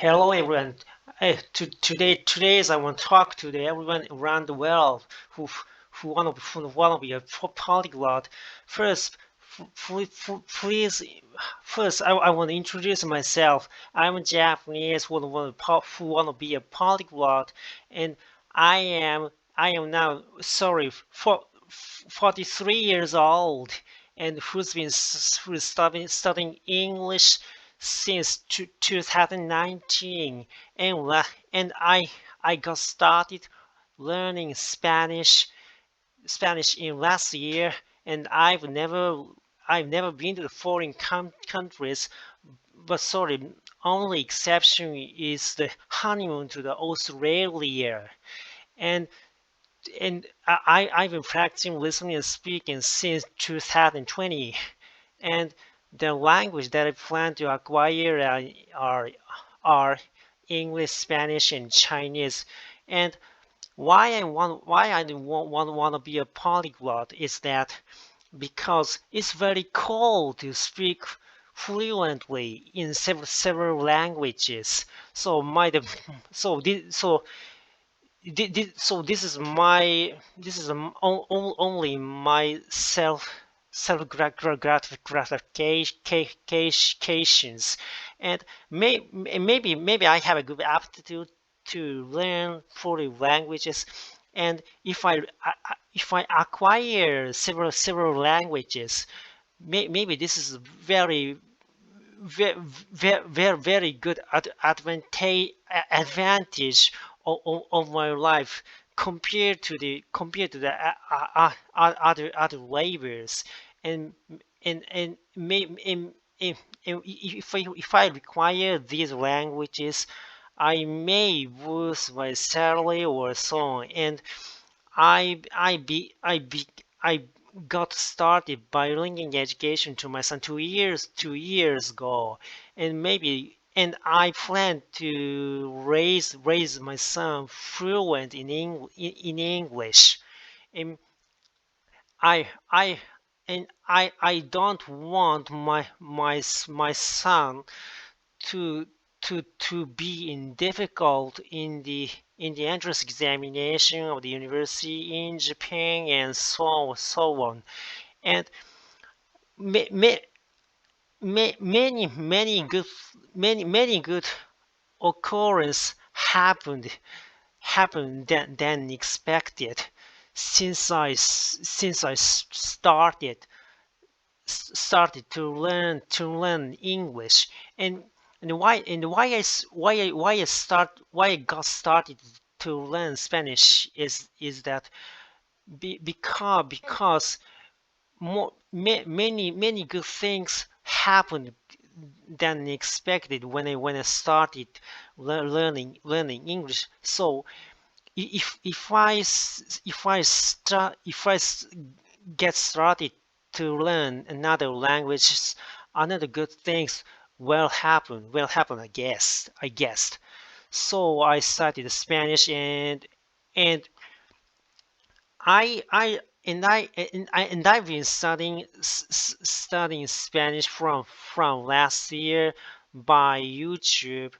Hello everyone. Today's I want to talk to everyone around the world who wanna be a polyglot. First, please, first I want to introduce myself. I'm Japanese who wanna be a polyglot, and I am now for 43 years old, and who's studying English since 2019, and I got started learning Spanish in last year, and I've never been to the foreign countries, but only exception is the honeymoon to the Australia, and I've been practicing listening and speaking since 2020, and the language that I plan to acquire are English, Spanish, and Chinese. And why I want to be a polyglot is that because it's very cool to speak fluently in several languages. So my so this so so this is only my self gratifications, and maybe I have a good aptitude to learn foreign languages, and if I acquire several languages, maybe this is very very good advantage of my life compared to the other labors, and if I require these languages, I may lose my salary or so on, and I got started bilingual education to my son 2 years ago, and I plan to raise my son fluent in English. And I I I don't want my son to to be in difficult in the entrance examination of the university in Japan, and so on. And ma- ma- many good occurrence happened than expected since I started to learn English. And why I got started to learn Spanish is that because many good things happened than expected when I started learning English. So if I get started to learn another language, another good things will happen. I guessed. So I studied Spanish, and I've been studying Spanish from last year by YouTube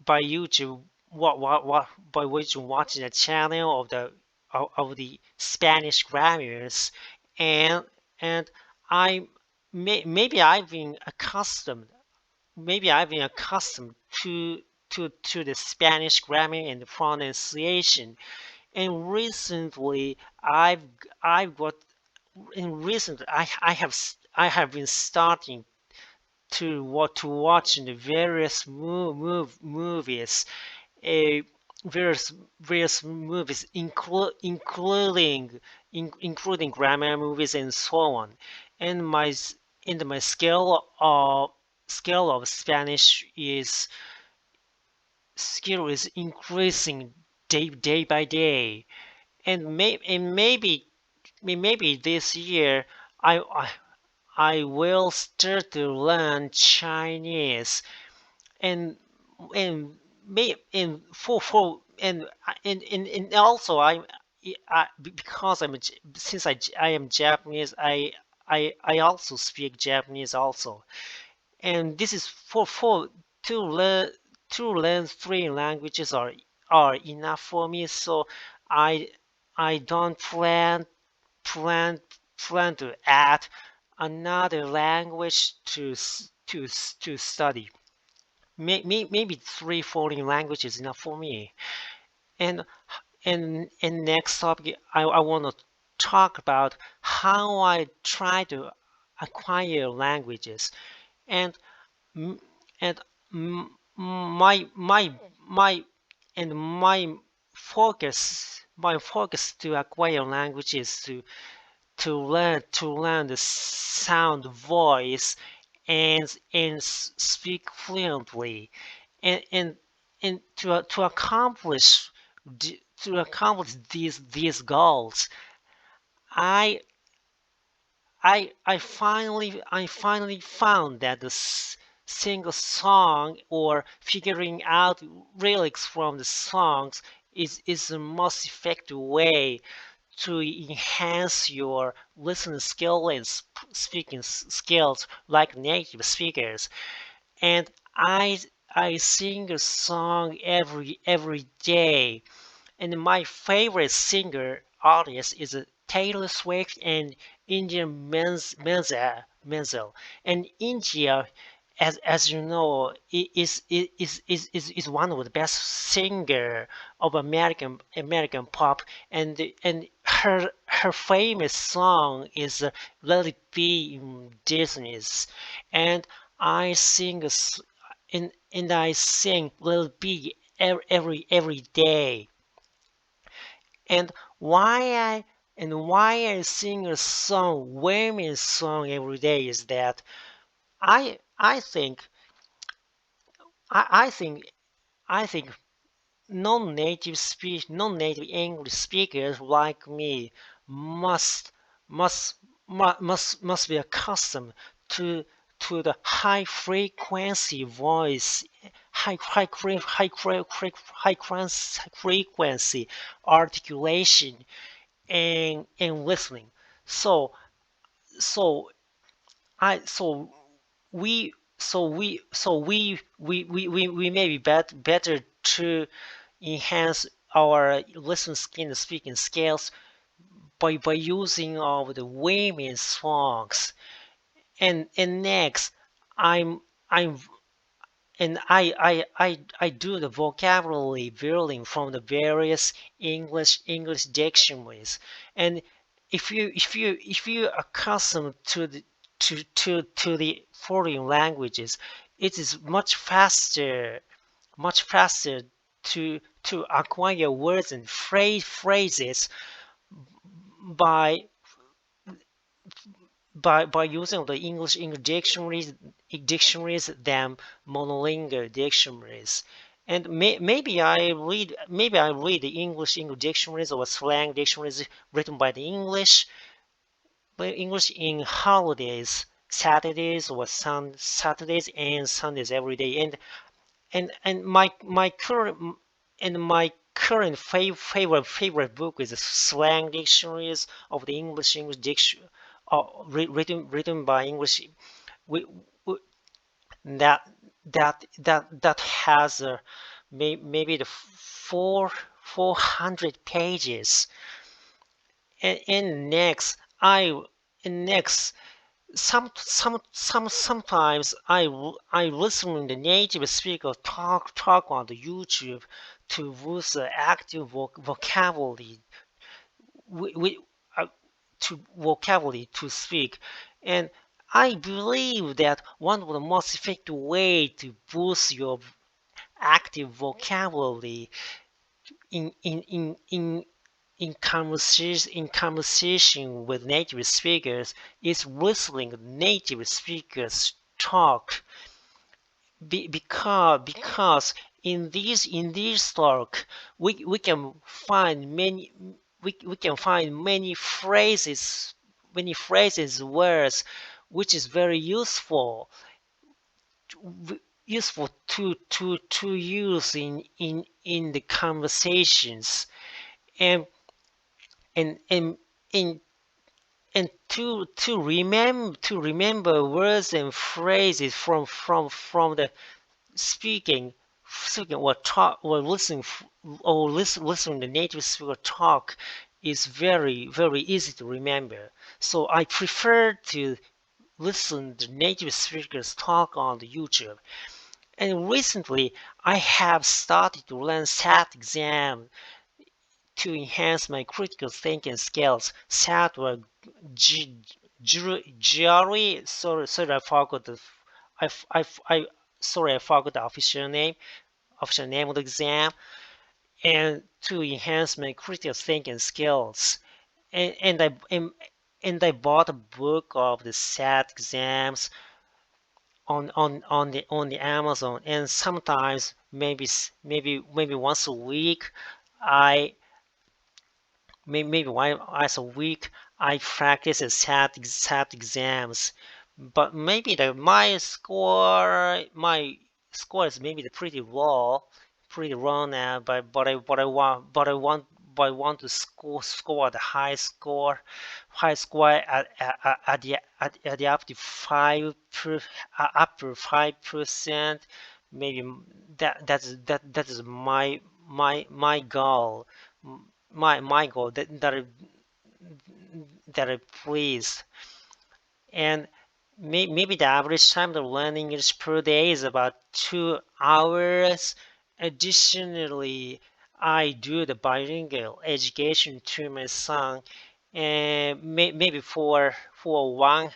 by YouTube what by which watching a channel of the Spanish grammars, and and I maybe I've been accustomed to the Spanish grammar and the pronunciation, and I've got recently I have been starting to watch the various movies, uh, various movies, including grammar movies and so on. And my scale of skill is increasing day by day, and maybe this year I I, I will start to learn Chinese, and and and and also because since I am Japanese, I also speak Japanese also, and this is for to learn to learn 3 languages are enough for me. So I don't plan to add another language to study. Maybe 3 foreign languages is enough for me. And next topic, I want to talk about how I try to acquire languages. And and my and my focus to acquire languages to learn the sound, voice, and speak fluently, and to accomplish these goals. I I finally found that the sing a song or figuring out lyrics from the songs is the most effective way to enhance your listening skill and speaking skills like native speakers. And I sing a song every day. And my favorite singer artist is Taylor Swift and Indian Menzel. And India, as you know, is one of the best singer of American pop, and her famous song is "Let It Be in Disney's," and I sing and I sing "Let It Be" every day. And why I sing a song, women's song every day is that I I think I think I think non-native English speakers like me must must must be accustomed to the high frequency voice, high frequency articulation and listening. So so I so we we may be better to enhance our listening skill and speaking skills by using of the women's songs. And next, I'm I'm and I do the vocabulary building from the various English dictionaries. And if you accustomed to the foreign languages, it is much faster to acquire words and phrases by by using the English dictionaries than monolingual dictionaries. And maybe I read the English dictionaries or slang dictionaries written by the English in holidays, Saturdays or Saturdays and Sundays every day. And my current favorite book is slang dictionaries of the English diction, written by English, we, we, that that has maybe the 400 pages. And next I and next sometimes I listen the native speaker talk on the YouTube to boost the active vocabulary we, to vocabulary to speak. And I believe that one of the most effective way to boost your active vocabulary in in in in in conversation with native speakers is listening native speakers talk. Because in these talk we can find we can find many phrases words which is very useful to use in the conversations. And and and and to remember words and phrases from the speaking speaking or talk or listening the native speaker talk is very easy to remember. So I prefer to listen to native speakers talk on the YouTube. And recently, I have started to learn SAT exam to enhance my critical thinking skills. SAT or jury. Sorry, I forgot the. I sorry, I forgot the official name of the exam, and to enhance my critical thinking skills. And I bought a book of the SAT exams on the Amazon, and sometimes maybe once a week, I maybe once a week I practice the SAT exams, but maybe my score is maybe pretty low now. But I want to score the high score at the up to 5%. Maybe that is my goal. My goal that I please. And maybe the average time of learning English per day is about 2 hours. Additionally, I do the bilingual education to my son, and maybe for one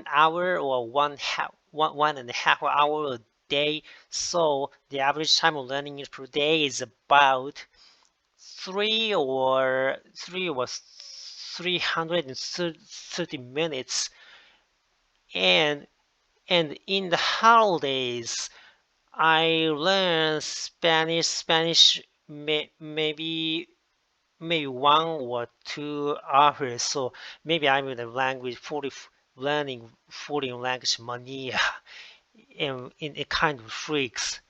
hour or one and a half hour a day. So the average time of learning English per day is about three or 330 minutes. And in the holidays, I learn Spanish maybe 1 or 2 hours. So maybe I'm in the learning foreign language mania in a kind of freaks.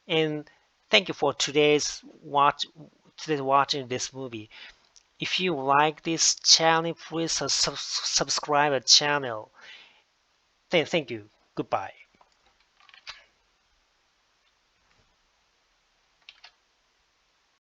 And thank you for today watching this movie. If you like this channel, please subscribe the channel. Thank you. Goodbye.